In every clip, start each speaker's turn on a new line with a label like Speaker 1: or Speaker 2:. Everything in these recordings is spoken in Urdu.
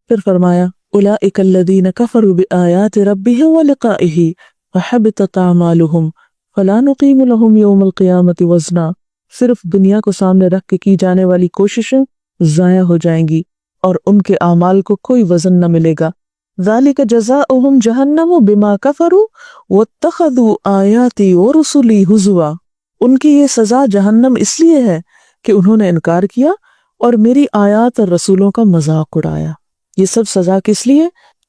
Speaker 1: پھر فرمایا اولئک الذین کفروا بآیات ربہم ولقائہ فحبطت اعمالہم فلا نقیم لہم یوم القیامۃ وزنا، صرف دنیا کو سامنے رکھ کے کی جانے والی کوششیں ضائع ہو جائیں گی اور ان کے اعمال کو کوئی وزن نہ ملے گا۔ ذالک جزاؤہم جہنم بما کفروا واتخذوا آیاتی ورسلی ہزوا، ان کی یہ سزا جہنم اس لیے ہے کہ انہوں نے انکار کیا اور میری آیات اور رسولوں کا مذاق اڑایا۔ یہ سب سزا کس لیے؟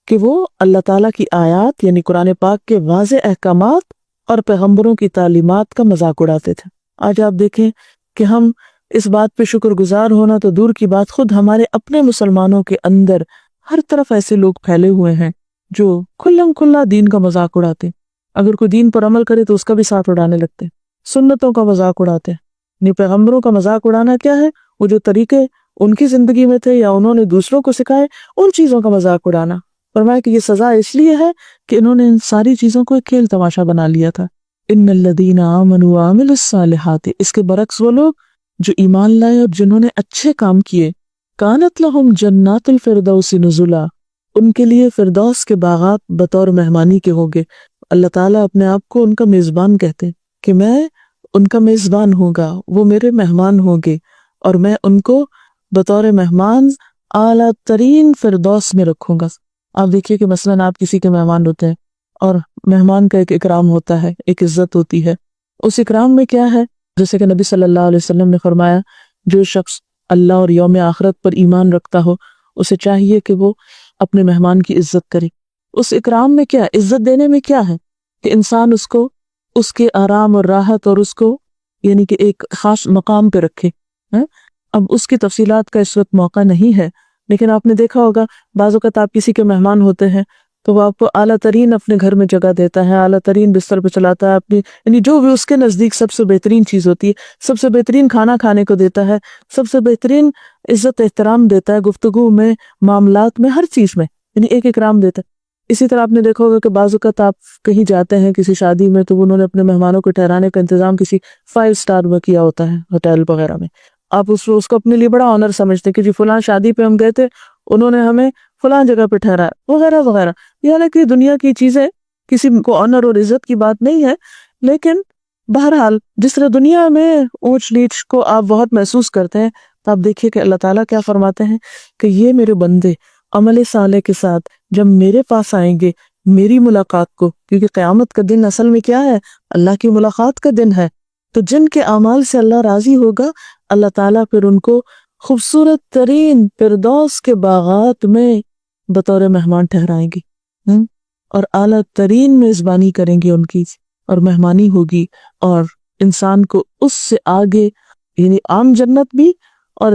Speaker 1: کہ وہ اللہ تعالیٰ کی آیات یعنی قرآن پاک کے واضح احکامات اور پیغمبروں کی تعلیمات کا مذاق اڑاتے تھے۔ آج آپ دیکھیں کہ ہم اس بات پہ شکر گزار ہونا تو دور کی بات، خود ہمارے اپنے مسلمانوں کے اندر ہر طرف ایسے لوگ پھیلے ہوئے ہیں جو کھلم کھلا دین کا مذاق اڑاتے ہیں۔ اگر کوئی دین پر عمل کرے تو اس کا بھی ساتھ اڑانے لگتے ہیں، سنتوں کا مذاق اڑاتے ہیں۔ یعنی پیغمبروں کا مذاق اڑانا کیا ہے؟ وہ جو طریقے ان کی زندگی میں تھے یا انہوں نے دوسروں کو سکھائے، ان چیزوں کا مذاق اڑانا۔ فرمایا کہ یہ سزا اس لیے ہے کہ انہوں نے ان ساری چیزوں کو ایک کھیل تماشا بنا لیا تھا۔ ان الذین آمنوا وعملوا الصالحات، اس کے برعکس وہ لوگ جو ایمان لائے اور جنہوں نے اچھے کام کیے، کانت لہم جنات الفردوس نزلا، ان کے لیے فردوس کے باغات بطور مہمانی کے ہوں گے۔ اللہ تعالیٰ اپنے آپ کو ان کا میزبان کہتے ہیں کہ میں ان کا میزبان ہوں گا، وہ میرے مہمان ہوں گے اور میں ان کو بطور مہمان اعلیٰ ترین فردوس میں رکھوں گا۔ آپ دیکھیے کہ مثلاً آپ کسی کے مہمان ہوتے ہیں اور مہمان کا ایک اکرام ہوتا ہے، ایک عزت ہوتی ہے۔ اس اکرام میں کیا ہے؟ جیسے کہ نبی صلی اللہ علیہ وسلم نے فرمایا جو شخص اللہ اور یوم آخرت پر ایمان رکھتا ہو اسے چاہیے کہ وہ اپنے مہمان کی عزت کرے۔ اس اکرام میں کیا، عزت دینے میں کیا ہے کہ انسان اس کو اس کے آرام اور راحت اور اس کو یعنی کہ ایک خاص مقام پہ رکھے۔ اب اس کی تفصیلات کا اس وقت موقع نہیں ہے، لیکن آپ نے دیکھا ہوگا بعض اوقات آپ کسی کے مہمان ہوتے ہیں تو وہ آپ کو اعلیٰ ترین اپنے گھر میں جگہ دیتا ہے، اعلیٰ ترین بستر پہ چلاتا ہے، اپنی یعنی جو بھی اس کے نزدیک سب سے بہترین چیز ہوتی ہے، سب سے بہترین کھانا کھانے کو دیتا ہے، سب سے بہترین عزت احترام دیتا ہے، گفتگو میں، معاملات میں، ہر چیز میں، یعنی ایک اکرام دیتا ہے۔ اسی طرح آپ نے دیکھا ہوگا کہ بعض اوقات آپ کہیں جاتے ہیں کسی شادی میں تو انہوں نے اپنے مہمانوں کو ٹھہرانے کا انتظام کسی 5 اسٹار میں کیا ہوتا ہے، ہوٹل وغیرہ میں۔ آپ اس کو اپنے لیے بڑا آنر سمجھتے ہیں کہ جی فلاں شادی پہ ہم گئے تھے، انہوں نے ہمیں فلاں جگہ پہ ٹھہرایا وغیرہ وغیرہ۔ یہ حالانکہ دنیا کی چیزیں کسی کو آنر اور عزت کی بات نہیں ہے، لیکن بہرحال جس طرح دنیا میں اونچ نیچ کو آپ بہت محسوس کرتے ہیں تو آپ دیکھیے کہ اللہ تعالیٰ کیا فرماتے ہیں کہ یہ میرے بندے عمل صالح کے ساتھ جب میرے پاس آئیں گے میری ملاقات کو، کیونکہ قیامت کا دن اصل میں کیا ہے؟ اللہ کی ملاقات کا دن ہے، تو جن کے اعمال سے اللہ راضی ہوگا اللہ تعالیٰ پھر ان کو خوبصورت ترین فردوس کے باغات میں بطور مہمان ٹھہرائیں گے اور اعلیٰ ترین میزبانی کریں گے ان کی، اور مہمانی ہوگی، اور انسان کو اس سے آگے یعنی عام جنت بھی اور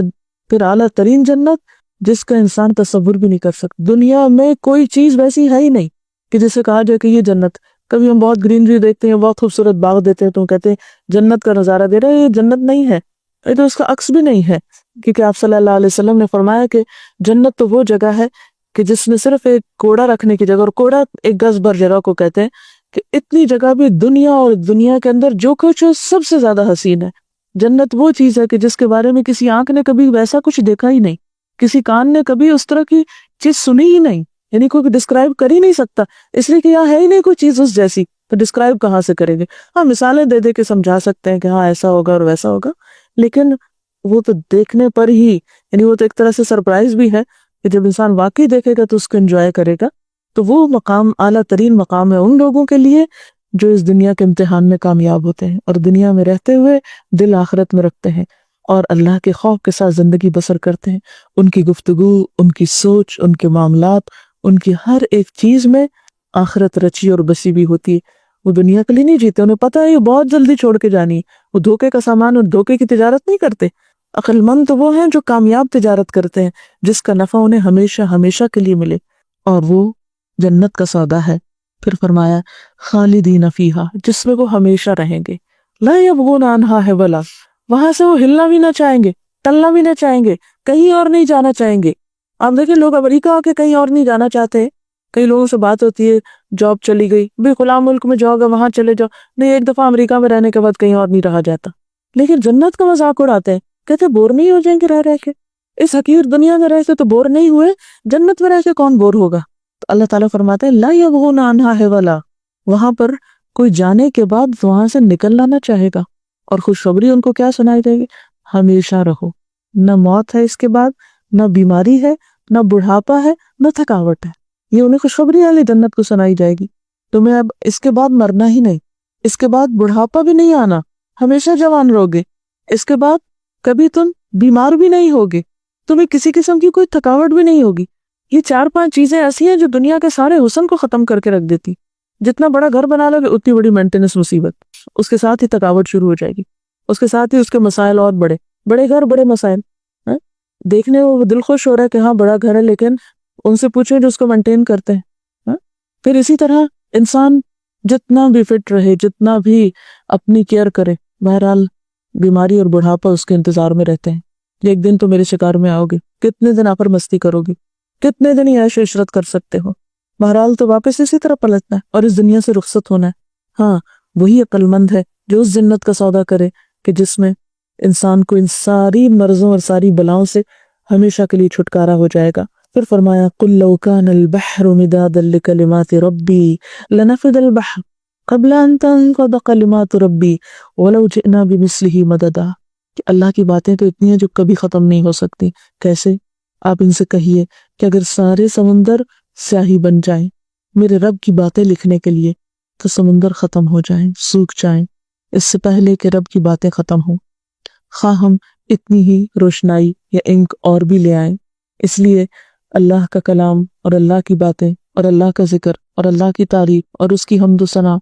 Speaker 1: پھر اعلیٰ ترین جنت جس کا انسان تصور بھی نہیں کر سکتا۔ دنیا میں کوئی چیز ویسی ہے ہی نہیں کہ جسے کہا جائے کہ یہ جنت۔ کبھی ہم بہت گرینری دیکھتے ہیں، بہت خوبصورت باغ دیتے ہیں تو کہتے ہیں جنت کا نظارہ دے رہے ہیں، یہ جنت نہیں ہے، یہ تو اس کا عکس بھی نہیں ہے، کیونکہ آپ صلی اللہ علیہ وسلم نے فرمایا کہ جنت تو وہ جگہ ہے کہ جس میں صرف ایک کوڑا رکھنے کی جگہ، اور کوڑا ایک گز بھر جگہ کو کہتے ہیں، کہ اتنی جگہ بھی دنیا اور دنیا کے اندر جو کچھ ہے سب سے زیادہ حسین ہے۔ جنت وہ چیز ہے کہ جس کے بارے میں کسی آنکھ نے کبھی ویسا کچھ دیکھا ہی نہیں، کسی کان نے کبھی اس طرح کی چیز سنی ہی نہیں، یعنی کوئی ڈسکرائب کر ہی نہیں سکتا، اس لیے کہ یہاں ہے ہی نہیں کوئی چیز اس جیسی، تو ڈسکرائب کہاں سے کریں گے؟ ہاں مثالیں دے دے کے سمجھا سکتے ہیں کہ ہاں ایسا ہوگا اور ویسا ہوگا، لیکن وہ تو دیکھنے پر ہی یعنی وہ تو ایک طرح سے سرپرائز بھی ہے کہ جب انسان واقعی دیکھے گا تو اس کو انجوائے کرے گا۔ تو وہ مقام اعلیٰ ترین مقام ہے ان لوگوں کے لیے جو اس دنیا کے امتحان میں کامیاب ہوتے ہیں اور دنیا میں رہتے ہوئے دل آخرت میں رکھتے ہیں اور اللہ کے خوف کے ساتھ زندگی بسر کرتے ہیں۔ ان کی گفتگو، ان کی سوچ، ان کے معاملات، ان کی ہر ایک چیز میں آخرت رچی اور بسی بھی ہوتی ہے۔ وہ دنیا کے لیے نہیں جیتے، انہیں پتہ ہے یہ بہت جلدی چھوڑ کے جانی ہے، وہ دھوکے کا سامان اور دھوکے کی تجارت نہیں کرتے۔ عقل مند تو وہ ہیں جو کامیاب تجارت کرتے ہیں جس کا نفع انہیں ہمیشہ ہمیشہ کے لیے ملے، اور وہ جنت کا سودا ہے۔ پھر فرمایا خالدین فیہا، جس میں وہ ہمیشہ رہیں گے، لا یبغون عنہا حولا، وہاں سے وہ ہلنا بھی نہ چاہیں گے، ٹلنا بھی نہ چاہیں گے، کہیں اور نہیں جانا چاہیں گے۔ آپ دیکھیں لوگ امریکہ آ کے کہیں اور نہیں جانا چاہتے، کئی لوگوں سے بات ہوتی ہے جاب چلی گئی، بھی غلام ملک میں جاؤ گے وہاں چلے جاؤ، نہیں ایک دفعہ امریکہ میں رہنے کے بعد کہیں اور نہیں رہا جاتا۔ لیکن جنت کا مذاق اڑاتے ہیں، کہتے بور نہیں ہو جائیں گے رہ رہ کے، اس حقیر دنیا میں رہ کے تو بور نہیں ہوئے، جنت میں رہ کے کون بور ہوگا؟ تو اللہ تعالیٰ فرماتے ہیں لا یبغون عنہا حولا، وہاں پر کوئی جانے کے بعد وہاں سے نکلنا نہ چاہے گا، اور خوشخبری ان کو کیا سنائی دے گی؟ ہمیشہ رہو، نہ موت ہے اس کے بعد، نہ بیماری ہے، نہ بڑھاپا ہے، نہ تھکاوٹ ہے، یہ انہیں خوشخبری والی جنت کو سنائی جائے گی۔ تمہیں اب اس کے بعد مرنا ہی نہیں، اس کے بعد بڑھاپا بھی نہیں آنا، ہمیشہ جوان رہوگے، اس کے بعد کبھی تم بیمار بھی نہیں ہوگے، تمہیں کسی قسم کی کوئی تھکاوٹ بھی نہیں ہوگی۔ یہ 4-5 چیزیں ایسی ہیں جو دنیا کے سارے حسن کو ختم کر کے رکھ دیتی۔ جتنا بڑا گھر بنا لو گے اتنی بڑی مینٹیننس مصیبت، اس کے ساتھ ہی تھکاوٹ شروع ہو جائے گی، اس کے ساتھ ہی اس کے مسائل اور بڑے گھر بڑے مسائل۔ ہاں؟ دیکھنے وہ دل خوش ہو رہا ہے کہ ہاں بڑا گھر ہے، لیکن ان سے پوچھیں جو اس کو مینٹین کرتے ہیں۔ ہاں؟ پھر اسی طرح انسان جتنا بھی فٹ رہے، جتنا بھی اپنی کیئر کرے، بہرحال بیماری اور بڑھاپا اس کے انتظار میں رہتے ہیں۔ ایک دن تو میرے شکار میں آؤ گے، کتنے دن آپ پر مستی کرو گی، کتنے دن ہی عیش و عشرت کر سکتے ہو، بہرحال تو واپس اسی طرح پلٹنا ہے اور اس دنیا سے رخصت ہونا ہے۔ ہاں وہی عقل مند ہے جو اس جنت کا سودا کرے کہ جس میں انسان کو ان ساری مرضوں اور ساری بلاؤں سے ہمیشہ کے لیے چھٹکارا ہو جائے گا۔ پھر فرمایا قُلْ لَوْ كَانَ الْبَحْرُ مِدَادًا لِكَلِمَاتِ رَبِّي لَنَفِدَ الْبَحْرُ قَبْلَ أَن تَنفَدَ كَلِمَاتُ رَبِّي وَلَوْ جِئْنَا بِمِثْلِهِ مَدَدًا، کہ اللہ کی باتیں تو اتنی ہیں جو کبھی ختم نہیں ہو سکتی۔ کیسے؟ آپ ان سے کہیے کہ اگر سارے سمندر سیاہی بن جائیں میرے رب کی باتیں لکھنے کے لیے تو سمندر ختم ہو جائیں، سوکھ جائیں، اس سے پہلے کہ رب کی باتیں ختم ہوں، خواہ ہم اتنی ہی روشنائی یا انک اور بھی لے آئیں۔ اس لیے اللہ کا کلام اور اللہ کی باتیں اور اللہ کا ذکر اور اللہ کی تعریف اور اس کی حمد و ثنا،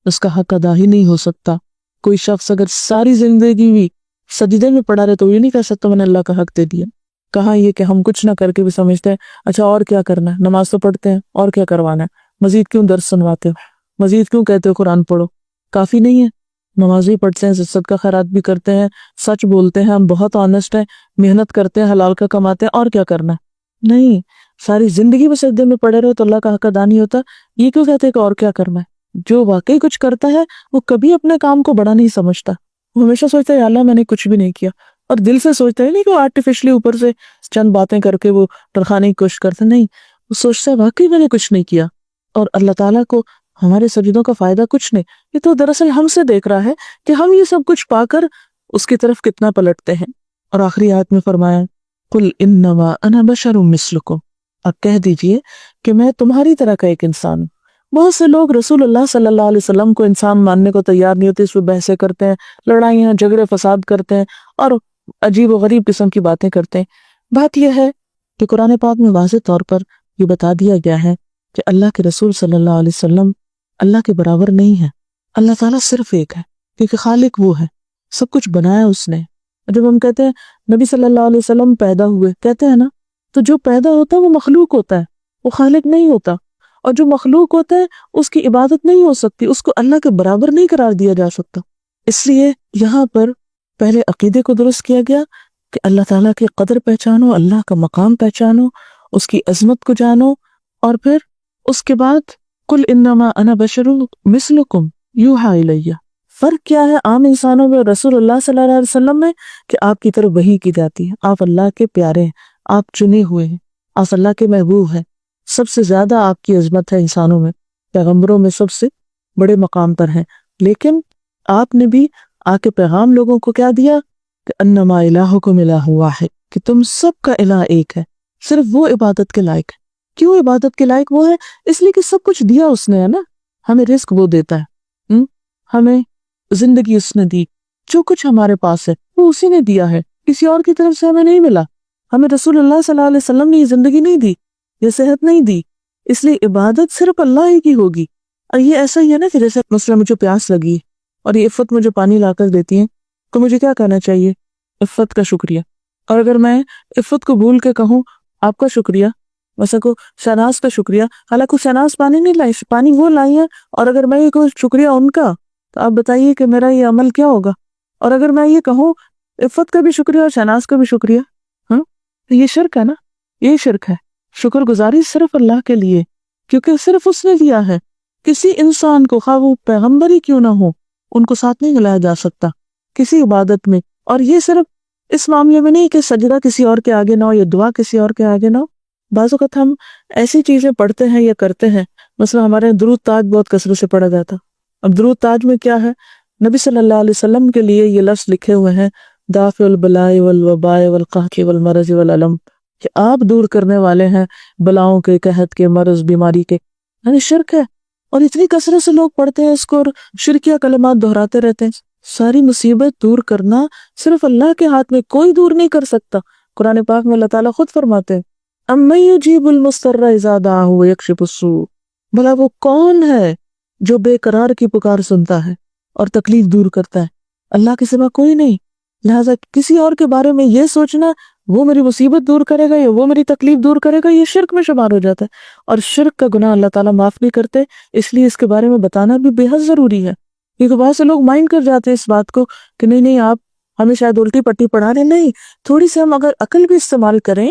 Speaker 1: اس کا حق ادا ہی نہیں ہو سکتا۔ کوئی شخص اگر ساری زندگی بھی سجدے میں پڑا رہے تو یہ نہیں کہہ سکتا میں نے اللہ کا حق دے دیا۔ کہاں یہ کہ ہم کچھ نہ کر کے بھی سمجھتے ہیں اچھا اور کیا کرنا ہے، نماز تو پڑھتے ہیں اور کیا کروانا ہے، مزید کیوں درس سنواتے ہو، مزید کیوں کہتے ہو قرآن پڑھو، کافی نہیں ہے؟ نماز بھی پڑھتے ہیں، صدقہ خیرات بھی کرتے ہیں، سچ بولتے ہیں، ہم بہت آنسٹ ہیں، محنت کرتے ہیں، حلال کا کماتے ہیں، اور کیا کرنا ہے؟ نہیں، ساری زندگی میں سجدے میں پڑے رہو تو اللہ کا حق ادا نہیں ہوتا۔ یہ کیوں کہتے ہیں کہ اور کیا کرنا ہے؟ جو واقعی کچھ کرتا ہے وہ کبھی اپنے کام کو بڑا نہیں سمجھتا، وہ ہمیشہ سوچتا ہے یا اللہ میں نے کچھ بھی نہیں کیا، اور دل سے سوچتا ہے نہیں کہ وہ آرٹیفیشلی اوپر سے چند باتیں کر کے وہ ترخانے کی کوشش کرتا، نہیں، وہ سوچتا ہے واقعی میں نے کچھ نہیں کیا، اور اللہ تعالیٰ کو ہمارے سجدوں کا فائدہ کچھ نہیں۔ یہ تو دراصل ہم سے دیکھ رہا ہے کہ ہم یہ سب کچھ پا کر اس کی طرف کتنا پلٹتے ہیں۔ اور آخری آیت میں فرمایا قُلْ إِنَّمَا أَنَا بَشَرٌ مِثْلُكُمْ، آپ کہہ دیجئے کہ میں تمہاری طرح کا ایک انسان ہوں۔ بہت سے لوگ رسول اللہ صلی اللہ علیہ وسلم کو انسان ماننے کو تیار نہیں ہوتے، اس پہ بحثیں کرتے ہیں، لڑائیاں جھگڑے فساد کرتے ہیں اور عجیب و غریب قسم کی باتیں کرتے ہیں۔ بات یہ ہے کہ قرآن پاک میں واضح طور پر یہ بتا دیا گیا ہے کہ اللہ کے رسول صلی اللہ علیہ وسلم اللہ کے برابر نہیں ہے، اللہ تعالیٰ صرف ایک ہے، کیونکہ خالق وہ ہے، سب کچھ بنایا اس نے۔ جب ہم کہتے ہیں نبی صلی اللہ علیہ وسلم پیدا ہوئے، کہتے ہیں نا، تو جو پیدا ہوتا ہے وہ مخلوق ہوتا ہے، وہ خالق نہیں ہوتا، اور جو مخلوق ہوتا ہے اس کی عبادت نہیں ہو سکتی، اس کو اللہ کے برابر نہیں قرار دیا جا سکتا۔ اس لیے یہاں پر پہلے عقیدے کو درست کیا گیا کہ اللہ تعالیٰ کی قدر پہچانو، اللہ کا مقام پہچانو، اس کی عظمت کو جانو، اور پھر اس کے بعد قُلْ إِنَّمَا أَنَا بَشَرٌ مِثْلُكُمْ يُوحَىٰ إِلَيَّ۔ فرق کیا ہے عام انسانوں میں اور رسول اللہ صلی اللہ علیہ وسلم میں؟ کہ آپ کی طرف وحی کی جاتی ہے، آپ اللہ کے پیارے ہیں، آپ چنے ہوئے ہیں، آپ اللہ کے محبوب ہیں، سب سے زیادہ آپ کی عظمت ہے انسانوں میں، پیغمبروں میں سب سے بڑے مقام پر ہیں۔ لیکن آپ نے بھی آ کے پیغام لوگوں کو کیا دیا کہ انما الہکم الہ واحد، کہ تم سب کا الہ ایک ہے، صرف وہ عبادت کے لائق ہے۔ کیوں عبادت کے لائق وہ ہے؟ اس لیے کہ سب کچھ دیا اس نے ہے نا، ہمیں رزق وہ دیتا ہے، ہمیں زندگی اس نے دی، جو کچھ ہمارے پاس ہے وہ اسی نے دیا ہے، کسی اور کی طرف سے ہمیں نہیں ملا۔ ہمیں رسول اللہ صلی اللہ علیہ وسلم نے یہ زندگی نہیں دی، یہ صحت نہیں دی، اس لیے عبادت صرف اللہ ہی کی ہوگی۔ اور یہ ایسا ہی ہے نا کہ جیسے مثلا مجھے پیاس لگی ہے اور یہ عفت مجھے پانی لا کر دیتی ہے، تو مجھے کیا کہنا چاہیے؟ عفت کا شکریہ۔ اور اگر میں عفت کو بھول کے کہوں آپ کا شکریہ، ویسے کو شہناز کا شکریہ، حالانکہ شہناز پانی نہیں لائی، پانی وہ لائی ہے، اور اگر میں یہ کہوں شکریہ ان کا، تو آپ بتائیے کہ میرا یہ عمل کیا ہوگا؟ اور اگر میں یہ کہوں عفت کا بھی شکریہ اور شہناز کا بھی شکریہ، تو یہ شرک ہے نا، یہ شرک ہے۔ شکر گزاری صرف اللہ کے لیے، کیونکہ صرف اس نے دیا ہے، کسی انسان کو خواہ وہ پیغمبر ہی کیوں نہ ہو ان کو ساتھ نہیں ملایا جا سکتا کسی عبادت میں۔ اور یہ صرف اس معاملے میں نہیں کہ سجدہ کسی اور کے آگے نہ ہو یا دعا کسی اور کے آگے نہ ہو. بعض اوقات ہم ایسی چیزیں پڑھتے ہیں یا کرتے ہیں، مثلا ہمارے یہاں درود تاج بہت کثرت سے پڑھا جاتا. اب درود تاج میں کیا ہے؟ نبی صلی اللہ علیہ وسلم کے لیے یہ لفظ لکھے ہوئے ہیں دافع البلاء والوباء والقحط والمرض والالم، کہ آپ دور کرنے والے ہیں بلاؤں کے، قحط کے، مرض، بیماری کے. یعنی شرک ہے، اور اتنی کثرت سے لوگ پڑھتے ہیں اس کو اور شرکیہ کلمات دہراتے رہتے ہیں. ساری مصیبت دور کرنا صرف اللہ کے ہاتھ میں، کوئی دور نہیں کر سکتا. قرآن پاک میں اللہ تعالیٰ خود فرماتے ہیں اَمَّن يُجِيبُ الْمُضْطَرَّ إِذَا دَعَاهُ وَيَكْشِفُ السُّوءَ، بھلا وہ کون ہے جو بے قرار کی پکار سنتا ہے اور تکلیف دور کرتا ہے؟ اللہ کے سوا کوئی نہیں. لہٰذا کسی اور کے بارے میں یہ سوچنا وہ میری مصیبت دور کرے گا یا وہ میری تکلیف دور کرے گا، یہ شرک میں شمار ہو جاتا ہے. اور شرک کا گناہ اللہ تعالیٰ معاف نہیں کرتے، اس لیے اس کے بارے میں بتانا بھی بے حد ضروری ہے. کیونکہ بہت سے لوگ مائنڈ کر جاتے ہیں اس بات کو کہ نہیں آپ ہمیں شاید الٹی پٹی پڑھا رہے. نہیں، تھوڑی سی ہم اگر عقل بھی استعمال کریں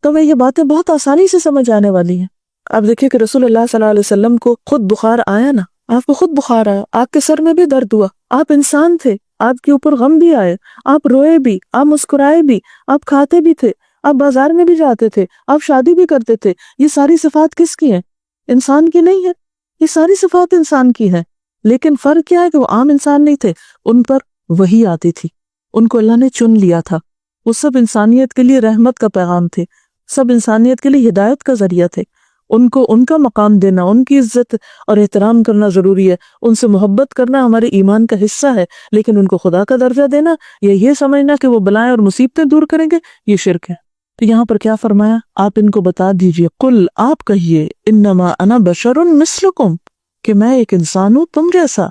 Speaker 1: تو ہمیں یہ باتیں بہت آسانی سے سمجھ آنے والی ہیں. آپ دیکھیں کہ رسول اللہ صلی اللہ علیہ وسلم کو خود بخار آیا نا، آپ کو خود بخار آیا، آپ کے سر میں بھی درد ہوا، آپ انسان تھے، آپ کے اوپر غم بھی آئے، آپ روئے بھی، آپ مسکرائے بھی، آپ کھاتے بھی تھے، آپ بازار میں بھی جاتے تھے، آپ شادی بھی کرتے تھے. یہ ساری صفات کس کی ہیں؟ انسان کی نہیں ہے. یہ ساری صفات انسان کی ہیں، لیکن فرق کیا ہے کہ وہ عام انسان نہیں تھے، ان پر وحی آتی تھی، ان کو اللہ نے چن لیا تھا. وہ سب انسانیت کے لیے رحمت کا پیغام تھے، سب انسانیت کے لیے ہدایت کا ذریعہ تھے. ان کو ان کا مقام دینا، ان کی عزت اور احترام کرنا ضروری ہے. ان سے محبت کرنا ہمارے ایمان کا حصہ ہے، لیکن ان کو خدا کا درجہ دینا یا یہ سمجھنا کہ وہ بلائیں اور مصیبتیں دور کریں گے، یہ شرک ہے. تو یہاں پر کیا فرمایا؟ آپ ان کو بتا دیجئے، قل، آپ کہیے، انما انا بشر مثلکم، کہ میں ایک انسان ہوں تم جیسا.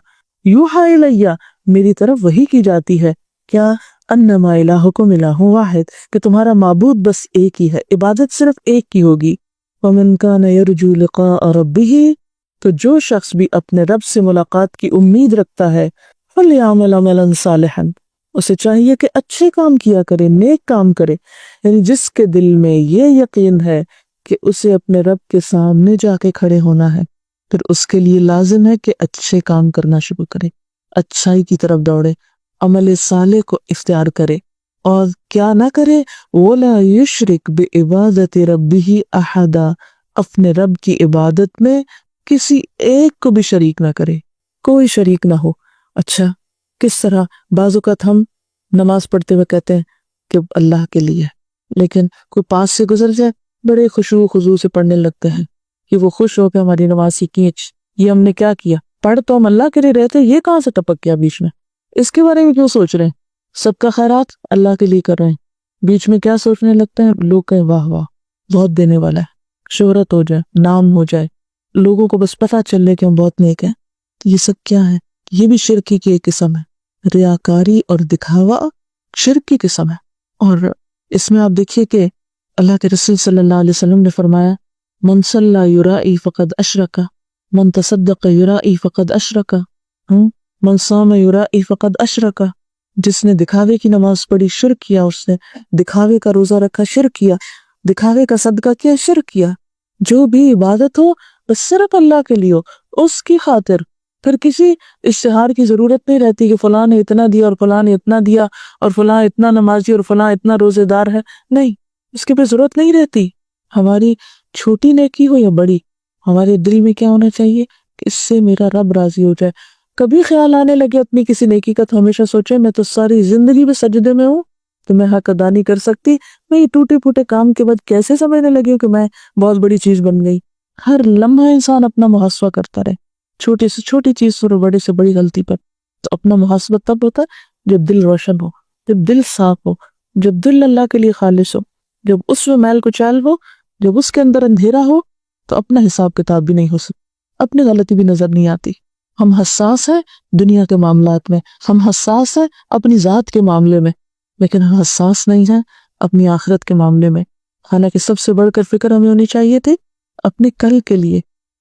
Speaker 1: یوحی الیہ، میری طرف وحی کی جاتی ہے. کیا؟ انما الہکم الہ واحد، کہ تمہارا معبود بس ایک ہی ہے، عبادت صرف ایک کی ہوگی. وَمَنْ كَانَ يَرْجُو لِقَاءَ رَبِّهِ، تو جو شخص بھی اپنے رب سے ملاقات کی امید رکھتا ہے، فَلْيَعْمَلْ عَمَلًا صَالِحًا، اسے چاہیے کہ اچھے کام کیا کرے، نیک کام کرے. یعنی جس کے دل میں یہ یقین ہے کہ اسے اپنے رب کے سامنے جا کے کھڑے ہونا ہے، پھر اس کے لیے لازم ہے کہ اچھے کام کرنا شروع کرے، اچھائی کی طرف دوڑے، عمل صالح کو اختیار کرے، اور کیا نہ کرے، وَلَا يُشْرِكْ بِعِبَادَةِ رَبِّهِ أَحَدًا، اپنے رب کی عبادت میں کسی ایک کو بھی شریک نہ کرے، کوئی شریک نہ ہو. اچھا، کس طرح؟ بعض اوقات ہم نماز پڑھتے ہوئے کہتے ہیں کہ اللہ کے لیے، لیکن کوئی پاس سے گزر جائے بڑے خشوع و خضوع سے پڑھنے لگتے ہیں کہ وہ خوش ہو کے ہماری نماز کی کھینچ. یہ ہم نے کیا کیا؟ پڑھ تو ہم اللہ کے لیے رہتے، یہ کہاں سے ٹپک گیا بیچ میں؟ اس کے بارے میں کیوں سوچ رہے ہیں؟ سب کا خیرات اللہ کے لیے کر رہے ہیں، بیچ میں کیا سوچنے لگتے ہیں؟ لوگ کہیں واہ واہ بہت دینے والا ہے، شہرت ہو جائے، نام ہو جائے، لوگوں کو بس پتہ چل لے کہ ہم بہت نیک ہیں. یہ سب کیا ہے؟ یہ بھی شرکی کی ایک قسم ہے. ریاکاری اور دکھاوا شرک کی قسم ہے. اور اس میں آپ دیکھیے کہ اللہ کے رسول صلی اللہ علیہ وسلم نے فرمایا من صلی یرائی فقد اشرک، من تصدق یرائی فقد اشرک، من صام یرائی فقد اشرک. جس نے دکھاوے کی نماز پڑھی شرک کیا، اس نے دکھاوے کا روزہ رکھا شرک کیا، دکھاوے کا صدقہ کیا شرک کیا. جو بھی عبادت ہو بس صرف اللہ کے لیے ہو، اس کی خاطر، پھر کسی اشتہار کی ضرورت نہیں رہتی کہ فلاں نے اتنا دیا اور فلاں نے اتنا دیا اور فلاں اتنا نمازی اور فلاں اتنا روزے دار ہے. نہیں، اس کے پہ ضرورت نہیں رہتی. ہماری چھوٹی نیکی ہو یا بڑی، ہمارے دل میں کیا ہونا چاہیے کہ اس سے میرا رب راضی ہو جائے. کبھی خیال آنے لگے اپنی کسی نیکی کا تو ہمیشہ سوچے میں تو ساری زندگی میں سجدے میں ہوں تو میں حق ادا نہیں کر سکتی. میں یہ ٹوٹے پھوٹے کام کے بعد کیسے سمجھنے لگی ہوں کہ میں بہت بڑی چیز بن گئی. ہر لمحہ انسان اپنا محاسبہ کرتا رہے، چھوٹی سے چھوٹی چیز پر اور بڑی سے بڑی غلطی پر. تو اپنا محاسبہ تب ہوتا ہے جب دل روشن ہو، جب دل صاف ہو، جب دل اللہ کے لیے خالص ہو، جب اس میں میل کچیل ہو، جب اس کے اندر اندھیرا ہو، تو اپنا حساب کتاب بھی نہیں ہو سکتا، اپنی غلطی بھی نظر نہیں آتی. ہم حساس ہیں دنیا کے معاملات میں، ہم حساس ہیں اپنی ذات کے معاملے میں، لیکن ہم حساس نہیں ہیں اپنی آخرت کے معاملے میں. حالانکہ سب سے بڑھ کر فکر ہمیں ہونی چاہیے تھی اپنے کل کے لیے.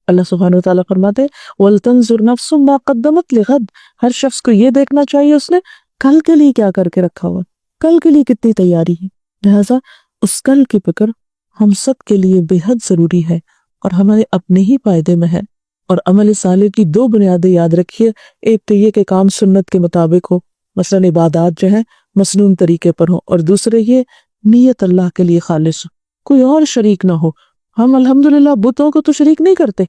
Speaker 1: اللہ سبحانہ وتعالیٰ فرماتے وَلْتَنْظُرْ نَفْسٌ مَا قَدَّمَتْ لِغَدٍ، ہر شخص کو یہ دیکھنا چاہیے اس نے کل کے لیے کیا کر کے رکھا ہوا، کل کے لیے کتنی تیاری ہے. لہٰذا اس کل کی فکر ہم سب کے لیے بے حد ضروری ہے اور ہمارے اپنے ہی فائدے میں ہے. اور عمل صالح کی دو بنیادیں یاد رکھیے، ایک تو یہ کہ کام سنت کے مطابق ہو، مثلا عبادات جو ہیں مسنون طریقے پر ہو، اور دوسرے یہ نیت اللہ کے لیے خالص ہو، کوئی اور شریک نہ ہو۔ ہم الحمدللہ بتوں کو تو شریک نہیں کرتے،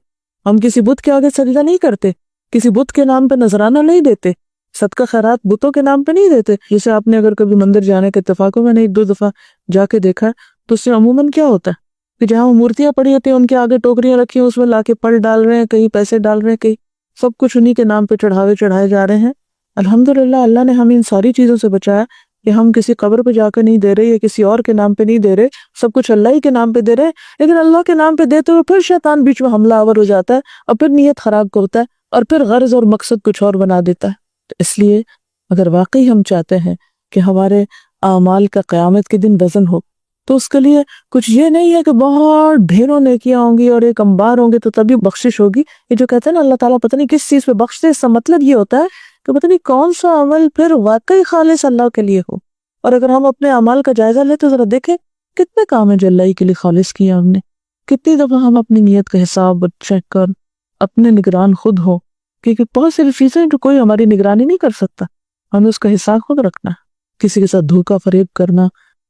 Speaker 1: ہم کسی بت کے آگے سجدہ نہیں کرتے، کسی بت کے نام پہ نذرانہ نہیں دیتے، صدقہ خیرات بتوں کے نام پہ نہیں دیتے۔ جیسے آپ نے اگر کبھی مندر جانے کے اتفاق ہو، میں نے 1-2 دفعہ جا کے دیکھا ہے، تو اس سے عموماً کیا ہوتا ہے کہ جہاں وہ مورتیاں پڑی ہوتی ہیں ان کے آگے ٹوکریاں رکھی ہیں، اس میں لا کے پھل ڈال رہے ہیں، کہیں پیسے ڈال رہے ہیں، کہیں سب کچھ انہی کے نام پہ چڑھائے جا رہے ہیں۔ الحمدللہ اللہ نے ہمیں ان ساری چیزوں سے بچایا کہ ہم کسی قبر پہ جا کر نہیں دے رہے یا کسی اور کے نام پہ نہیں دے رہے، سب کچھ اللہ ہی کے نام پہ دے رہے ہیں۔ لیکن اللہ کے نام پہ دیتے ہوئے پھر شیطان بیچ میں حملہ آور ہو جاتا ہے، اور پھر نیت خراب کرتا ہے، اور پھر غرض اور مقصد کچھ اور بنا دیتا ہے۔ تو اس لیے اگر واقعی ہم چاہتے ہیں کہ ہمارے اعمال کا قیامت کے دن وزن ہو، تو اس کے لیے کچھ یہ نہیں ہے کہ بہت ڈھیروں نیکیاں ہوں گی اور ایک انبار ہوں گے تو تبھی بخشش ہوگی۔ یہ جو کہتے ہیں نا اللہ تعالیٰ پتہ نہیں کس چیز پہ بخشتے، اس کا مطلب یہ ہوتا ہے کہ پتہ نہیں کون سا عمل پھر واقعی خالص اللہ کے لیے ہو۔ اور اگر ہم اپنے اعمال کا جائزہ لیں تو ذرا دیکھیں کتنے کام ہیں جو اللہ کے لیے خالص کیا ہم نے۔ کتنی دفعہ ہم اپنی نیت کا حساب چیک کر اپنے نگران خود ہو، کیونکہ بہت ساری چیزیں جو کوئی ہماری نگرانی نہیں کر سکتا، ہمیں اس کا حساب خود رکھنا ہے۔ کسی کے ساتھ دھوکہ فریب کرنا،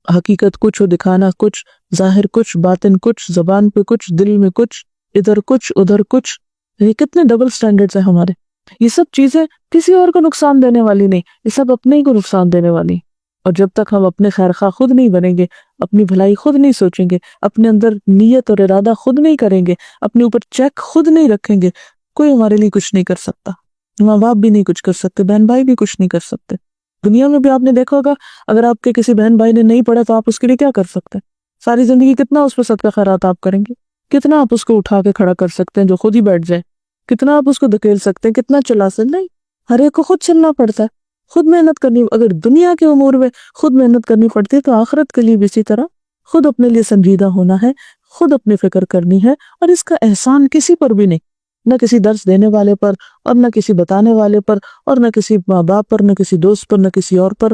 Speaker 1: حقیقت کچھ دکھانا کچھ، ظاہر کچھ، باطن کچھ، زبان پہ کچھ، دل میں کچھ، ادھر کچھ ادھر کچھ، یہ کتنے ڈبل سٹینڈرڈز ہیں ہمارے۔ یہ سب چیزیں کسی اور کو نقصان دینے والی نہیں، یہ سب اپنے ہی کو نقصان دینے والی۔ اور جب تک ہم اپنے خیر خواہ خود نہیں بنیں گے، اپنی بھلائی خود نہیں سوچیں گے، اپنے اندر نیت اور ارادہ خود نہیں کریں گے، اپنے اوپر چیک خود نہیں رکھیں گے، کوئی ہمارے لیے کچھ نہیں کر سکتا۔ ماں باپ بھی نہیں کچھ کر سکتے، بہن بھائی بھی کچھ نہیں کر سکتے۔ دنیا میں بھی آپ نے دیکھا ہوگا، اگر آپ کے کسی بہن بھائی نے نہیں پڑھا تو آپ اس کے لیے کیا کر سکتے ہیں؟ ساری زندگی کتنا اس پہ صدقہ خیرات آپ کریں گے؟ کتنا آپ اس کو اٹھا کے کھڑا کر سکتے ہیں جو خود ہی بیٹھ جائے؟ کتنا آپ اس کو دھکیل سکتے ہیں؟ کتنا چلا سکتے؟ نہیں، ہر ایک کو خود چلنا پڑتا ہے، خود محنت کرنی۔ اگر دنیا کے امور میں خود محنت کرنی پڑتی ہے تو آخرت کے لیے بھی اسی طرح خود اپنے لیے سنجیدہ ہونا ہے، خود اپنی فکر کرنی ہے، اور اس کا احسان کسی پر بھی نہیں، نہ کسی درس دینے والے پر، اور نہ کسی بتانے والے پر، اور نہ کسی ماں باپ پر، نہ کسی دوست پر، نہ کسی اور پر۔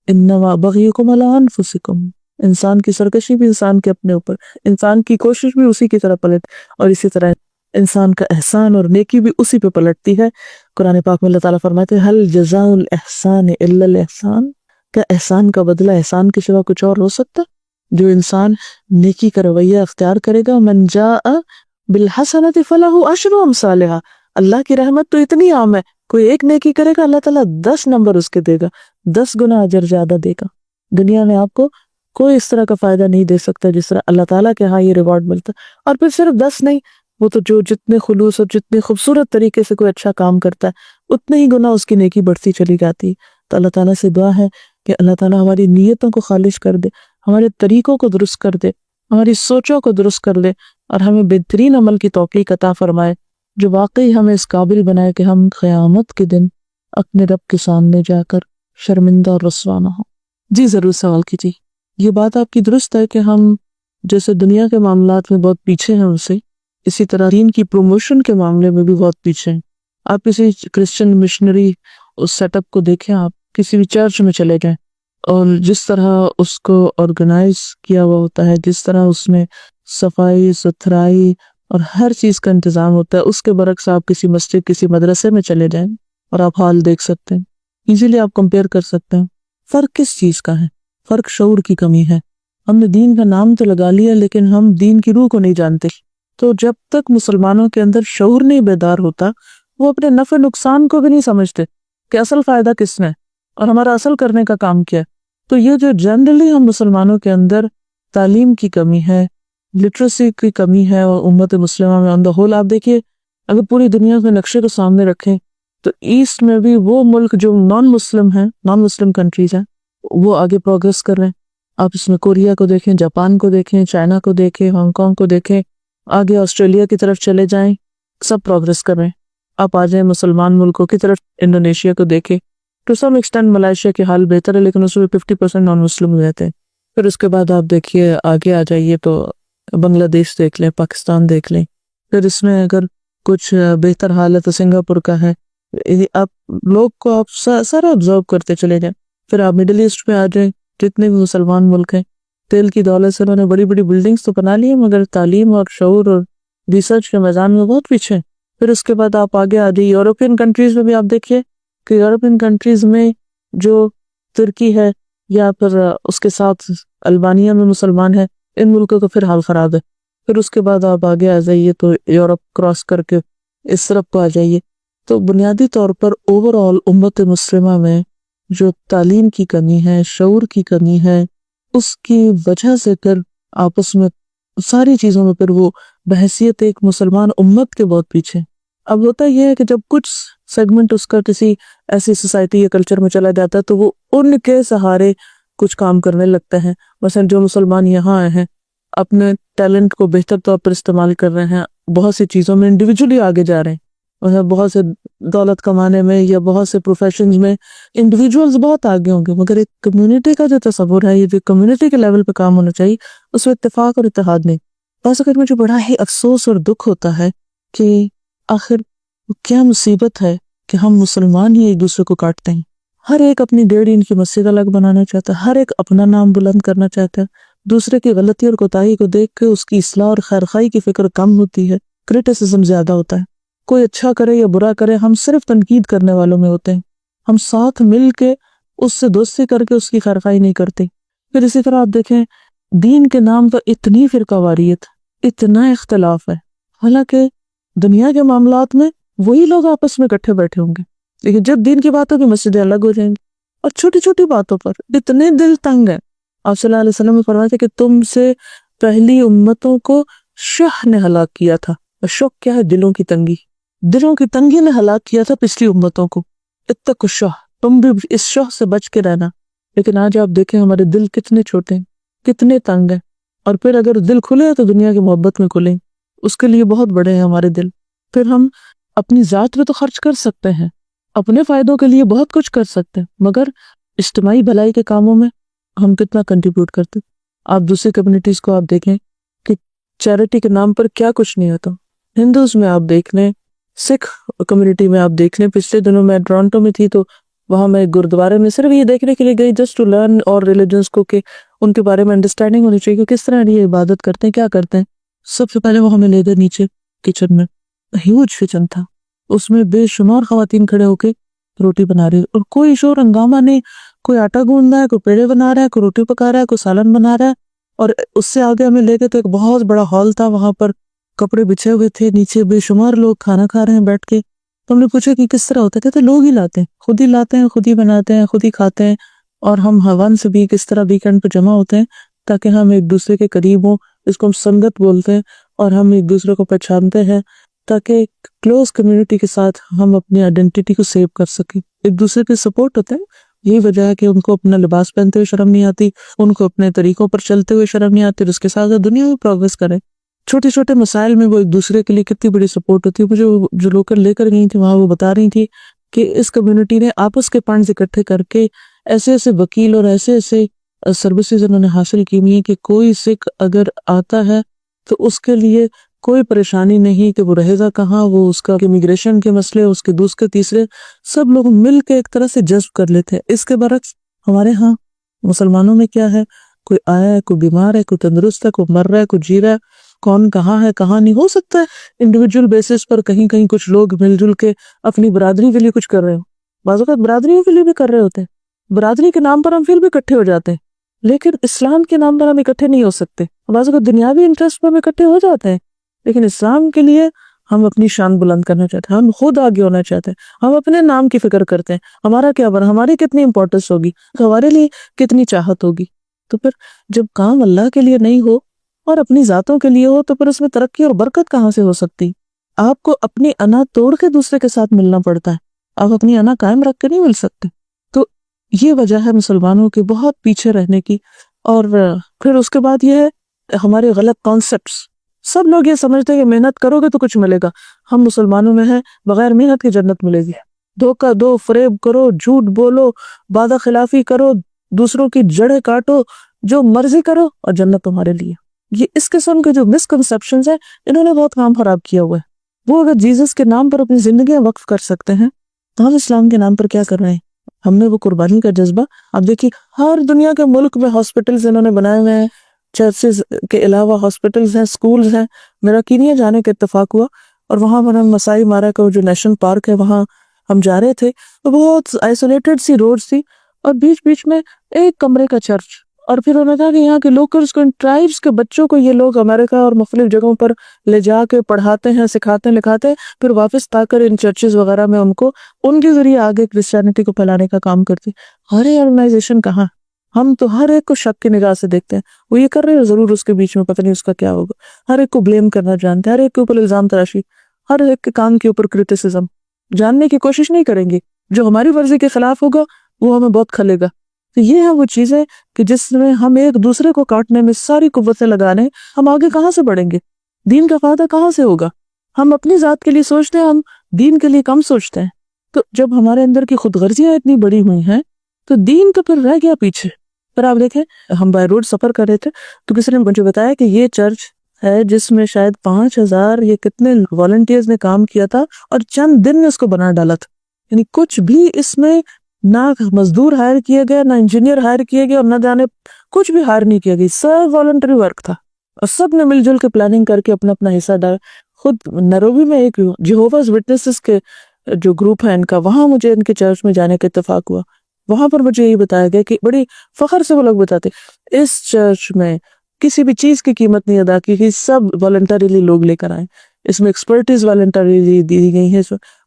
Speaker 1: انما بغیکم علی انفسکم، انسان کی سرکشی بھی انسان کے اپنے اوپر، انسان کی کوشش بھی اسی کی طرح پلٹ، اور اسی طرح انسان کا احسان اور نیکی بھی اسی پہ پلٹتی ہے۔ قرآن پاک میں اللہ تعالیٰ فرماتے ہیں هل جزاء الاحسان الا الاحسان، کیا احسان کا بدلہ احسان کے سوا کچھ اور ہو سکتا؟ جو انسان نیکی کا رویہ اختیار کرے گا، من جاء بالحسنۃ فلہ عشر امثالھا، اللہ کی رحمت تو اتنی عام ہے، کوئی ایک نیکی کرے گا اللہ تعالیٰ 10 نمبر اس کے دے گا، 10 گنا اجر زیادہ دے گا۔ دنیا میں آپ کو کوئی اس طرح کا فائدہ نہیں دے سکتا جس طرح اللہ تعالیٰ کے ہاں یہ ریوارڈ ملتا ہے۔ اور پھر صرف 10 نہیں، وہ تو جو جتنے خلوص اور جتنے خوبصورت طریقے سے کوئی اچھا کام کرتا ہے اتنے ہی گنا اس کی نیکی بڑھتی چلی جاتی ہے۔ تو اللہ تعالیٰ سے دعا ہے کہ اللہ تعالیٰ ہماری نیتوں کو خالص کر دے، ہمارے طریقوں کو درست کر دے، ہماری سوچوں کو درست کر دے، اور ہمیں بہترین عمل کی توفیق عطا فرمائے جو واقعی ہمیں اس قابل بنائے کہ ہم قیامت کے دن اپنے رب کے سامنے جا کر شرمندہ اور رسوا نہ ہوں۔ جی ضرور سوال کیجیے۔ یہ بات آپ کی درست ہے کہ ہم جیسے دنیا کے معاملات میں بہت پیچھے ہیں ان سے، اسی طرح دین کی پروموشن کے معاملے میں بھی بہت پیچھے ہیں۔ آپ کسی کرسچن مشنری اس سیٹ اپ کو دیکھیں، آپ کسی بھی چرچ میں چلے جائیں، اور جس طرح اس کو آرگنائز کیا ہوا ہوتا ہے، جس طرح اس میں صفائی ستھرائی اور ہر چیز کا انتظام ہوتا ہے، اس کے برعکس آپ کسی مسجد کسی مدرسے میں چلے جائیں اور آپ حال دیکھ سکتے ہیں، ایزیلی آپ کمپیئر کر سکتے ہیں۔ فرق کس چیز کا ہے؟ فرق شعور کی کمی ہے۔ ہم نے دین کا نام تو لگا لیا لیکن ہم دین کی روح کو نہیں جانتے۔ تو جب تک مسلمانوں کے اندر شعور نہیں بیدار ہوتا، وہ اپنے نفع نقصان کو بھی نہیں سمجھتے کہ اصل فائدہ کس میں اور ہمارا اصل کرنے کا کام کیا ہے۔ تو یہ جو جنرلی ہم مسلمانوں کے اندر تعلیم کی کمی ہے، لٹریسی کی کمی ہے، اور امت مسلمہ میں آن دا ہول آپ دیکھیے، اگر پوری دنیا کے نقشے کو سامنے رکھیں تو ایسٹ میں بھی وہ ملک جو نان مسلم کنٹریز ہیں وہ آگے پروگریس کر رہے ہیں۔ آپ اس میں کوریا کو دیکھیں، جاپان کو دیکھیں، چائنا کو دیکھیں، ہانگ کانگ کو دیکھیں، آگے آسٹریلیا کی طرف چلے جائیں، سب پروگریس کر رہے ہیں۔ آپ آ جائیں مسلمان ملکوں کی طرف، انڈونیشیا کو دیکھیں، ٹو سم ایکسٹینٹ ملائیشیا کی حال بہتر ہے لیکن اس میں 50% نان مسلم رہتے ہیں۔ پھر اس کے بعد آپ دیکھیے آگے آ جائیے تو بنگلہ دیش دیکھ لیں، پاکستان دیکھ لیں۔ پھر اس میں اگر کچھ بہتر حال ہے تو سنگاپور کا ہے۔ آپ لوگ کو آپ سارا آبزرو کرتے چلے جائیں۔ پھر آپ مڈل ایسٹ میں آ جائیں، جتنے بھی مسلمان ملک ہیں، تیل کی دولت سے انہوں نے بڑی بڑی بلڈنگز تو بنا لی ہیں مگر تعلیم اور شعور اور ریسرچ کے میدان میں بہت پیچھے ہیں۔ پھر اس کے بعد آپ آگے آ جائیے یورپین کنٹریز میں بھی آپ دیکھیے کہ یورپین کنٹریز میں جو ترکی ہے، یا پھر اس کے ساتھ البانیہ میں مسلمان ہیں، ان ملکوں کا پھر حال خراب ہے. پھر اس کے بعد آپ آگے آ جائیے تو یورپ کراس کر کے اس طرف کو آ جائیے. تو بنیادی طور پر اوور آل امت مسلمہ میں جو تعلیم کی کمی ہے، شعور کی کمی ہے، اس کی وجہ سے پھر آپس میں ساری چیزوں میں پھر وہ بحیثیت ایک مسلمان امت کے بہت پیچھے. اب ہوتا یہ ہے کہ جب کچھ سیگمنٹ اس کا کسی ایسی سوسائٹی یا کلچر میں چلا جاتا ہے تو وہ ان کے سہارے کچھ کام کرنے لگتے ہیں. مثلا جو مسلمان یہاں آئے ہیں اپنے ٹیلنٹ کو بہتر طور پر استعمال کر رہے ہیں، بہت سی چیزوں میں انڈیویجولی آگے جا رہے ہیں، مثلا بہت سے دولت کمانے میں یا بہت سے پروفیشنز میں انڈیویجولز بہت آگے ہوں گے، مگر ایک کمیونٹی کا جو تصور ہے، یہ جو کمیونٹی کے لیول پہ کام ہونا چاہیے، اس میں اتفاق اور اتحاد نہیں. بس اگر مجھے بڑا ہی افسوس اور دکھ ہوتا ہے کہ آخر کیا مصیبت ہے کہ ہم مسلمان ہی ایک دوسرے کو کاٹتے ہیں. ہر ایک اپنی 1.5 کی مسجد الگ بنانا چاہتا ہے، ہر ایک اپنا نام بلند کرنا چاہتا ہے، دوسرے کی غلطی اور کوتاہی کو دیکھ کے اس کی اصلاح اور خیرخواہی کی فکر کم ہوتی ہے، کرٹیسزم زیادہ ہوتا ہے. کوئی اچھا کرے یا برا کرے، ہم صرف تنقید کرنے والوں میں ہوتے ہیں، ہم ساتھ مل کے اس سے دوستی کر کے اس کی خیرخواہی نہیں کرتے. پھر اسی طرح آپ دیکھیں دین کے نام پر اتنی فرقہ واریت، اتنا اختلاف ہے، حالانکہ دنیا کے معاملات میں وہی لوگ آپس میں اکٹھے بیٹھے ہوں گے، لیکن جب دین کی بات ہوگی مسجدیں الگ ہو جائیں گی، اور چھوٹی چھوٹی باتوں پر اتنے دل تنگ ہیں. آپ صلی اللہ علیہ وسلم نے فرمایا تھا کہ تم سے پہلی امتوں کو شح نے ہلاک کیا تھا. شح کیا ہے؟ دلوں کی تنگی. دلوں کی تنگی نے ہلاک کیا تھا پچھلی امتوں کو. اتقوا الشح، تم بھی اس شح سے بچ کے رہنا. لیکن آج آپ دیکھیں ہمارے دل کتنے چھوٹے ہیں، کتنے تنگ ہیں. اور پھر اگر دل کھلے تو دنیا کی محبت میں کھلیں، اس کے لیے بہت بڑے ہیں ہمارے دل. پھر ہم اپنی ذات پہ تو خرچ کر سکتے ہیں، اپنے فائدوں کے لیے بہت کچھ کر سکتے ہیں، مگر اجتماعی بھلائی کے کاموں میں ہم کتنا کنٹریبیوٹ کرتے. آپ دوسری کمیونٹیز کو آپ دیکھیں کہ چیریٹی کے نام پر کیا کچھ نہیں ہوتا. ہندوز میں آپ دیکھ لیں، سکھ کمیونٹی میں آپ دیکھ لیں. پچھلے دنوں میں ٹورانٹو میں تھی تو وہاں میں گردوارے میں صرف یہ دیکھنے کے لیے گئی، جسٹ ٹو لرن اور ریلیجنس کو کہ ان کے بارے میں انڈرسٹینڈنگ ہونی چاہیے کہ کس طرح یہ عبادت کرتے ہیں، کیا کرتے ہیں. سب سے پہلے وہ ہمیں لے گئے نیچے کچن میں، ہیوج کچن تھا، اس میں بے شمار خواتین کھڑے ہو کے روٹی بنا رہے، اور کوئی شور ہنگامہ نہیں. کوئی آٹا گوندھ رہا ہے، کوئی پیڑے بنا رہا ہے، کوئی روٹی پکا رہا ہے، کوئی سالن بنا رہا ہے. اور اس سے آگے ہمیں لے گئے تو ایک بہت بڑا ہال تھا، وہاں پر کپڑے بچھے ہوئے تھے، نیچے بے شمار لوگ کھانا کھا رہے ہیں بیٹھ کے. تو ہم نے پوچھا کہ کس طرح ہوتا ہے، کہتے لوگ ہی لاتے ہیں، خود ہی لاتے ہیں، خود ہی بناتے ہیں، خود ہی کھاتے ہیں. اور ہم ہون سے بھی کس طرح ویکینڈ پہ جمع ہوتے ہیں تاکہ ہم ایک دوسرے کے قریب ہوں، اس کو ہم سنگت بولتے ہیں، اور ہم ایک دوسرے کو پہچانتے ہیں تاکہ کلوز کمیونٹی کے ساتھ ہم اپنی آئیڈینٹی کو سیو کر سکیں، ایک دوسرے کے سپورٹ ہوتے ہیں. یہی وجہ ہے کہ ان کو اپنا لباس پہنتے ہوئے شرم نہیں آتی، ان کو اپنے طریقوں پر چلتے ہوئے شرم نہیں آتی، اور اس کے ساتھ دنیا میں پروگریس کریں. چھوٹے چھوٹے مسائل میں وہ ایک دوسرے کے لیے کتنی بڑی سپورٹ ہوتی ہے. مجھے جو لوکل لے کر گئی تھی وہاں وہ بتا رہی تھی کہ اس کمیونٹی نے آپس کے فنڈز اکٹھے کر کے ایسے ایسے وکیل اور ایسے ایسے سروسز انہوں نے حاصل کی ہوئی ہیں کہ کوئی سکھ اگر آتا ہے تو اس کے لیے کوئی پریشانی نہیں کہ وہ رہے گا کہاں، وہ اس کا امیگریشن کے مسئلے، اس کے دوسرے تیسرے سب لوگ مل کے ایک طرح سے جذب کر لیتے ہیں. اس کے برعکس ہمارے ہاں مسلمانوں میں کیا ہے، کوئی آیا ہے، کوئی بیمار ہے، کوئی تندرست ہے، کوئی مر رہا ہے، کوئی جی رہا ہے، کون کہاں ہے کہاں نہیں. ہو سکتا ہے انڈیویجول بیسس پر کہیں کہیں کچھ لوگ مل جل کے اپنی برادری کے لیے کچھ کر رہے ہوں، بعض اوقات برادریوں کے لیے بھی کر رہے ہوتے ہیں، برادری کے نام پر ہم پھر بھی اکٹھے ہو جاتے ہیں، لیکن اسلام کے نام پر ہم اکٹھے نہیں ہو سکتے. بعض اوقات دنیاوی انٹرسٹ پر ہم اکٹھے ہو جاتے ہیں، لیکن اسلام کے لیے ہم اپنی شان بلند کرنا چاہتے ہیں، ہم خود آگے ہونا چاہتے ہیں، ہم اپنے نام کی فکر کرتے ہیں، ہمارا کیا بنا، ہماری کتنی امپورٹنس ہوگی، ہمارے لیے کتنی چاہت ہوگی. تو پھر جب کام اللہ کے لیے نہیں ہو اور اپنی ذاتوں کے لیے ہو تو پھر اس میں ترقی اور برکت کہاں سے ہو سکتی. آپ کو اپنی انا توڑ کے دوسرے کے ساتھ ملنا پڑتا ہے، آپ اپنی انا قائم رکھ کے نہیں مل سکتے. تو یہ وجہ ہے مسلمانوں کے بہت پیچھے رہنے کی. اور پھر اس کے بعد یہ ہے ہمارے غلط کانسیپٹس. سب لوگ یہ سمجھتے ہیں کہ محنت کرو گے تو کچھ ملے گا. ہم مسلمانوں میں ہیں بغیر محنت کی جنت ملے گی. دھوکہ دو، فریب کرو، جھوٹ بولو، وعدہ خلافی کرو، دوسروں کی جڑیں کاٹو، جو مرضی کرو اور جنت تمہارے لیے. یہ اس قسم کے جو مسکنسیپشنز ہیں انہوں نے بہت کام خراب کیا ہوا ہے. وہ اگر جیزس کے نام پر اپنی زندگیاں وقف کر سکتے ہیں تو ہم اسلام کے نام پر کیا کر رہے ہیں. ہم نے وہ قربانی کا جذبہ، اب دیکھیے ہر دنیا کے ملک میں ہاسپٹلز انہوں نے بنائے ہوئے ہیں، چرچز کے علاوہ ہاسپٹلز ہیں، سکولز ہیں. میرا کینیا جانے کا اتفاق ہوا اور وہاں پر ہم مسائی مارا کا جو نیشنل پارک ہے وہاں ہم جا رہے تھے تو بہت آئسولیٹڈ سی روڈز تھی اور بیچ بیچ میں ایک کمرے کا چرچ. اور پھر انہوں نے کہا کہ یہاں کے لوکلز کو، ٹرائبس کے بچوں کو یہ لوگ امریکہ اور مختلف جگہوں پر لے جا کے پڑھاتے ہیں، سکھاتے ہیں، لکھاتے ہیں، پھر واپس لا کر ان چرچز وغیرہ میں ان کو ان کے ذریعے آگے کرسچینٹی کو پھیلانے کا کام کرتی. ہر آرگنائزیشن کہاں، ہم تو ہر ایک کو شک کی نگاہ سے دیکھتے ہیں، وہ یہ کر رہے ہیں ضرور اس کے بیچ میں پتہ نہیں اس کا کیا ہوگا. ہر ایک کو بلیم کرنا جانتے ہیں، ہر ایک کے اوپر الزام تراشی، ہر ایک کے کام کے اوپر کرٹیسزم. جاننے کی کوشش نہیں کریں گے، جو ہماری مرضی کے خلاف ہوگا وہ ہمیں بہت کھلے گا. تو یہ ہیں وہ چیزیں کہ جس میں ہم ایک دوسرے کو کاٹنے میں ساری قوتیں لگانے، ہم آگے کہاں سے بڑھیں گے؟ دین کا فائدہ کہاں سے ہوگا؟ ہم اپنی ذات کے لیے سوچتے ہیں، ہم دین کے لیے کم سوچتے ہیں. تو جب ہمارے اندر کی خود غرضیاں اتنی بڑی ہوئی ہیں تو دین کا پھر رہ گیا پیچھے. پر آپ دیکھیں، ہم بائی روڈ سفر کر رہے تھے تو کسی نے مجھے بتایا کہ یہ چرچ ہے جس میں شاید 5,000 یہ کتنے والنٹیئرز نے کام کیا تھا اور چند دن میں اس کو بنا ڈالا تھا. یعنی کچھ بھی اس میں نہ مزدور ہائر کیے گئے، نہ انجینئر ہائر کیے گئے، اور نہ جانے کچھ بھی ہائر نہیں کیا گیا، سب والنٹری ورک تھا اور سب نے مل جل کے پلاننگ کر کے اپنا اپنا حصہ ڈالا. خود نیروبی میں ایک جہوواز وٹنسز کے جو گروپ ہے ان کا، وہاں مجھے ان کے چرچ میں جانے کا اتفاق ہوا. وہاں پر مجھے یہ بتایا گیا کہ بڑی فخر سے وہ لوگ بتاتے اس چرچ میں کسی بھی چیز کی قیمت نہیں ادا کی گئی، سب والنٹریلی لوگ لے کر آئے. اس میں ایکسپرٹیز والنٹریلی دی گئی ہے.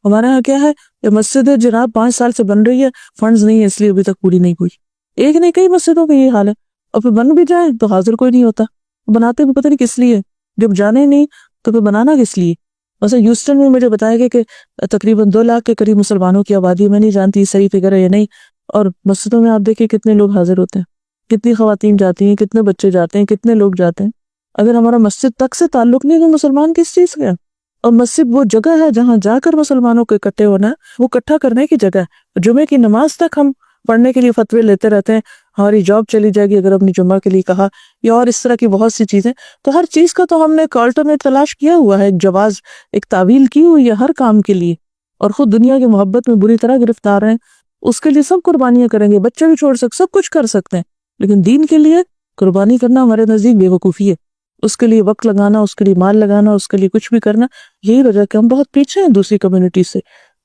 Speaker 1: ہمارے یہاں کیا ہے، یہ مسجد ہے جناب 5 سال سے بن رہی ہے، فنڈز نہیں ہے اس لیے ابھی تک پوری نہیں ہوئی. ایک نہیں، کئی مسجدوں کا یہ حال ہے. اور پھر بن بھی جائے تو حاضر کوئی نہیں ہوتا، بناتے بھی پتہ نہیں کس لیے، جب جانے نہیں تو پھر بنانا کس لیے. ویسے ہیوسٹن میں مجھے بتایا گیا کہ تقریباً 2 لاکھ کے قریب مسلمانوں کی آبادی، میں نہیں جانتی صحیح فگر ہے یا نہیں. اور مسجدوں میں آپ دیکھیں کتنے لوگ حاضر ہوتے ہیں، کتنی خواتین جاتی ہیں، کتنے بچے جاتے ہیں، کتنے لوگ جاتے ہیں. اگر ہمارا مسجد تک سے تعلق نہیں تو مسلمان کس چیز کا ہے؟ اور مسجد وہ جگہ ہے جہاں جا کر مسلمانوں کو اکٹھے ہونا ہے، وہ اکٹھا کرنے کی جگہ ہے. جمعے کی نماز تک ہم پڑھنے کے لیے فتوے لیتے رہتے ہیں، ہماری جاب چلی جائے گی اگر اپنی جمعہ کے لیے کہا، یا اور اس طرح کی بہت سی چیزیں. تو ہر چیز کا تو ہم نے ایک آلٹرنیٹ تلاش کیا ہوا ہے، ایک جواز، ایک تعویل کی ہوئی ہے ہر کام کے لیے. اور خود دنیا کی محبت میں بری طرح گرفتار ہیں، اس کے لیے سب قربانیاں کریں گے، بچے بھی چھوڑ سکتے، سب کچھ کر سکتے ہیں، لیکن دین کے لیے قربانی کرنا ہمارے نزدیک بے وقوفی ہے. اس کے لیے وقت لگانا، اس کے لیے مال لگانا، اس کے لیے کچھ بھی کرنا، یہی وجہ کہ ہم بہت پیچھے ہیں دوسری کمیونٹی سے.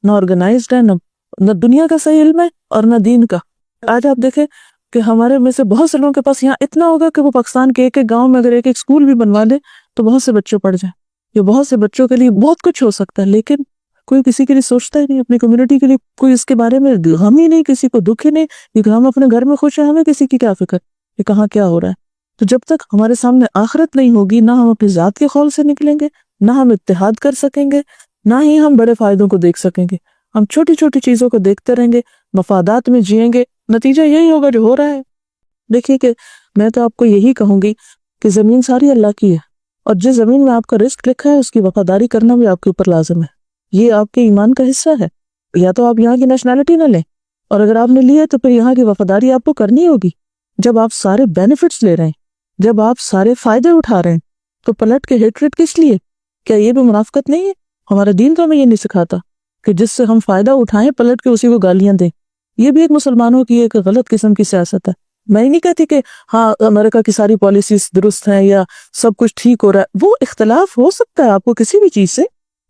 Speaker 1: نہ آرگنائزڈ ہے، نہ دنیا کا صحیح علم ہے اور نہ دین کا. آج آپ دیکھیں کہ ہمارے میں سے بہت سے لوگوں کے پاس یہاں اتنا ہوگا کہ وہ پاکستان کے ایک ایک گاؤں میں اگر ایک ایک اسکول بھی بنوا دے تو بہت سے بچے پڑھ جائیں. یہ بہت سے بچوں کے لیے بہت کچھ ہو سکتا ہے، لیکن کوئی کسی کے لیے سوچتا ہی نہیں، اپنی کمیونٹی کے لیے کوئی اس کے بارے میں غم ہی نہیں، کسی کو دکھ ہی نہیں. کیونکہ ہم اپنے گھر میں خوش ہیں، ہمیں کسی کی کیا فکر کہ کہاں کیا ہو رہا ہے. تو جب تک ہمارے سامنے آخرت نہیں ہوگی، نہ ہم اپنی ذات کے خول سے نکلیں گے، نہ ہم اتحاد کر سکیں گے، نہ ہی ہم بڑے فائدوں کو دیکھ سکیں گے. ہم چھوٹی چھوٹی چیزوں کو دیکھتے رہیں گے، مفادات میں جئیں گے، نتیجہ یہی ہوگا جو ہو رہا ہے. دیکھیے کہ میں تو آپ کو یہی کہوں گی کہ زمین ساری اللہ کی ہے، اور جس زمین میں آپ کا رزق لکھا ہے اس کی وفاداری کرنا بھی آپ کے اوپر لازم ہے. یہ آپ کے ایمان کا حصہ ہے. یا تو آپ یہاں کی نیشنلٹی نہ لیں، اور اگر آپ نے لی ہے تو پھر یہاں کی وفاداری آپ کو کرنی ہوگی. جب آپ سارے بینیفٹس لے رہے ہیں، جب آپ سارے فائدے اٹھا رہے ہیں، تو پلٹ کے ہیٹریٹ کس لیے؟ کیا یہ بھی منافقت نہیں ہے؟ ہمارا دین تو ہمیں یہ نہیں سکھاتا کہ جس سے ہم فائدہ اٹھائیں پلٹ کے اسی کو گالیاں دیں. یہ بھی ایک مسلمانوں کی ایک غلط قسم کی سیاست ہے. میں نہیں کہتی کہ ہاں امریکہ کی ساری پالیسیز درست ہیں یا سب کچھ ٹھیک ہو رہا ہے. وہ اختلاف ہو سکتا ہے آپ کو کسی بھی چیز سے،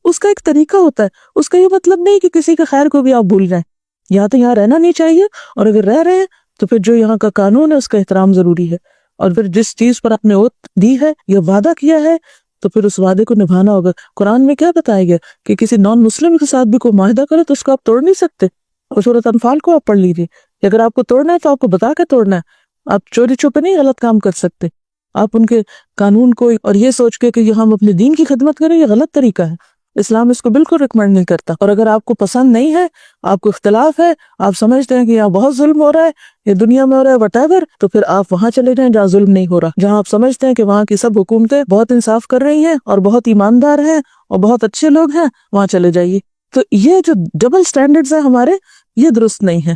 Speaker 1: اس کا ایک طریقہ ہوتا ہے. اس کا یہ مطلب نہیں کہ کسی کے خیر کو بھی آپ بھول جائیں. یہاں تو یہاں رہنا نہیں چاہیے، اور اگر رہ رہے ہیں تو پھر جو یہاں کا قانون ہے اس کا احترام ضروری ہے. اور پھر جس چیز پر آپ نے اوت دی ہے یا وعدہ کیا ہے تو پھر اس وعدے کو نبھانا ہوگا. قرآن میں کیا بتایا گیا کہ کسی نان مسلم کے ساتھ بھی کوئی معاہدہ کرے تو اس کو آپ توڑ نہیں سکتے. اور سورۃ انفال کو آپ پڑھ لیجیے کہ اگر آپ کو توڑنا ہے تو آپ کو بتا کے توڑنا ہے. آپ چوری چھپے نہیں غلط کام کر سکتے. آپ ان کے قانون کو اور یہ سوچ کے کہ ہم اپنے دین کی خدمت کریں، یہ غلط طریقہ ہے. اسلام اس کو بالکل ریکمینڈ نہیں کرتا. اور اگر آپ کو پسند نہیں ہے، آپ کو اختلاف ہے، آپ سمجھتے ہیں کہ یہاں بہت ظلم ہو رہا ہے، یہ دنیا میں ہو رہا ہے وٹ ایور، تو پھر آپ وہاں چلے جائیں جہاں ظلم نہیں ہو رہا، جہاں آپ سمجھتے ہیں کہ وہاں کی سب حکومتیں بہت انصاف کر رہی ہیں اور بہت ایماندار ہیں اور بہت اچھے لوگ ہیں، وہاں چلے جائیے. تو یہ جو ڈبل سٹینڈرڈز ہیں ہمارے، یہ درست نہیں ہے،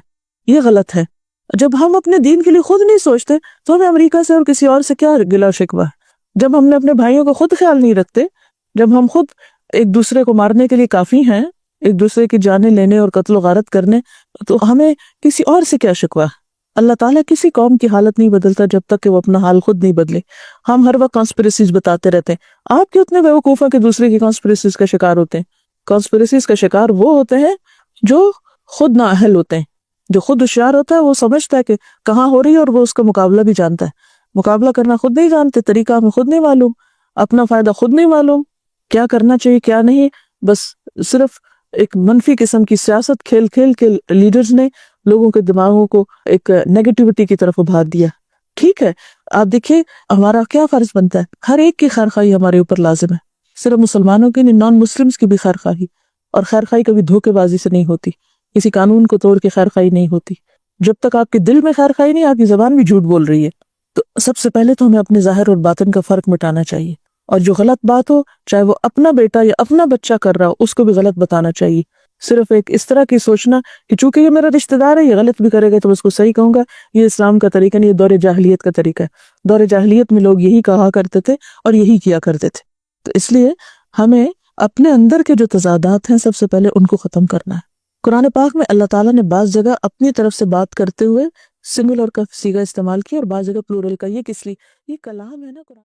Speaker 1: یہ غلط ہے. جب ہم اپنے دین کے لیے خود نہیں سوچتے تو ہمیں امریکہ سے اور کسی اور سے کیا گلا شکوہ ہے؟ جب ہم نے اپنے بھائیوں کا خود خیال نہیں رکھتے، جب ہم خود ایک دوسرے کو مارنے کے لیے کافی ہیں، ایک دوسرے کی جانیں لینے اور قتل و غارت کرنے، تو ہمیں کسی اور سے کیا شکوہ ہے؟ اللہ تعالیٰ کسی قوم کی حالت نہیں بدلتا جب تک کہ وہ اپنا حال خود نہیں بدلے. ہم ہر وقت کانسپریسیز بتاتے رہتے ہیں. آپ کے اتنے بیوقوف ہیں کہ دوسرے کی کانسپریسیز کا شکار ہوتے ہیں. کانسپریسیز کا شکار وہ ہوتے ہیں جو خود نااہل ہوتے ہیں. جو خود ہوشیار ہوتا ہے وہ سمجھتا ہے کہ کہاں ہو رہی ہے اور وہ اس کا مقابلہ بھی جانتا ہے. مقابلہ کرنا خود نہیں جانتے، طریقہ ہمیں خود نہیں معلوم، اپنا فائدہ خود نہیں معلوم، کیا کرنا چاہیے کیا نہیں. بس صرف ایک منفی قسم کی سیاست کھیل کھیل کے لیڈرز نے لوگوں کے دماغوں کو ایک نیگیٹیوٹی کی طرف ابھار دیا. ٹھیک ہے، آپ دیکھیے ہمارا کیا فرض بنتا ہے، ہر ایک کی خیر خواہی ہمارے اوپر لازم ہے، صرف مسلمانوں کی نہیں، نان مسلمز کی بھی خیر خواہی. اور خیر خواہی کبھی دھوکے بازی سے نہیں ہوتی، کسی قانون کو توڑ کے خیر خواہی نہیں ہوتی. جب تک آپ کے دل میں خیر خواہی نہیں، آپ کی زبان بھی جھوٹ بول رہی ہے. تو سب سے پہلے تو ہمیں اپنے ظاہر اور باطن کا فرق مٹانا چاہیے، اور جو غلط بات ہو، چاہے وہ اپنا بیٹا یا اپنا بچہ کر رہا ہو، اس کو بھی غلط بتانا چاہیے. صرف ایک اس طرح کی سوچنا کہ چونکہ یہ میرا رشتہ دار ہے، یہ غلط بھی کرے گا تو اس کو صحیح کہوں گا، یہ اسلام کا طریقہ نہیں، یہ دور جاہلیت کا طریقہ ہے. دور جاہلیت میں لوگ یہی کہا کرتے تھے اور یہی کیا کرتے تھے. تو اس لیے ہمیں اپنے اندر کے جو تضادات ہیں سب سے پہلے ان کو ختم کرنا ہے. قرآن پاک میں اللہ تعالیٰ نے بعض جگہ اپنی طرف سے بات کرتے ہوئے سنگولر کا صیغہ استعمال کیا اور بعض جگہ پلورل کا. یہ کس لیے؟ یہ کلام ہے نا قرآن.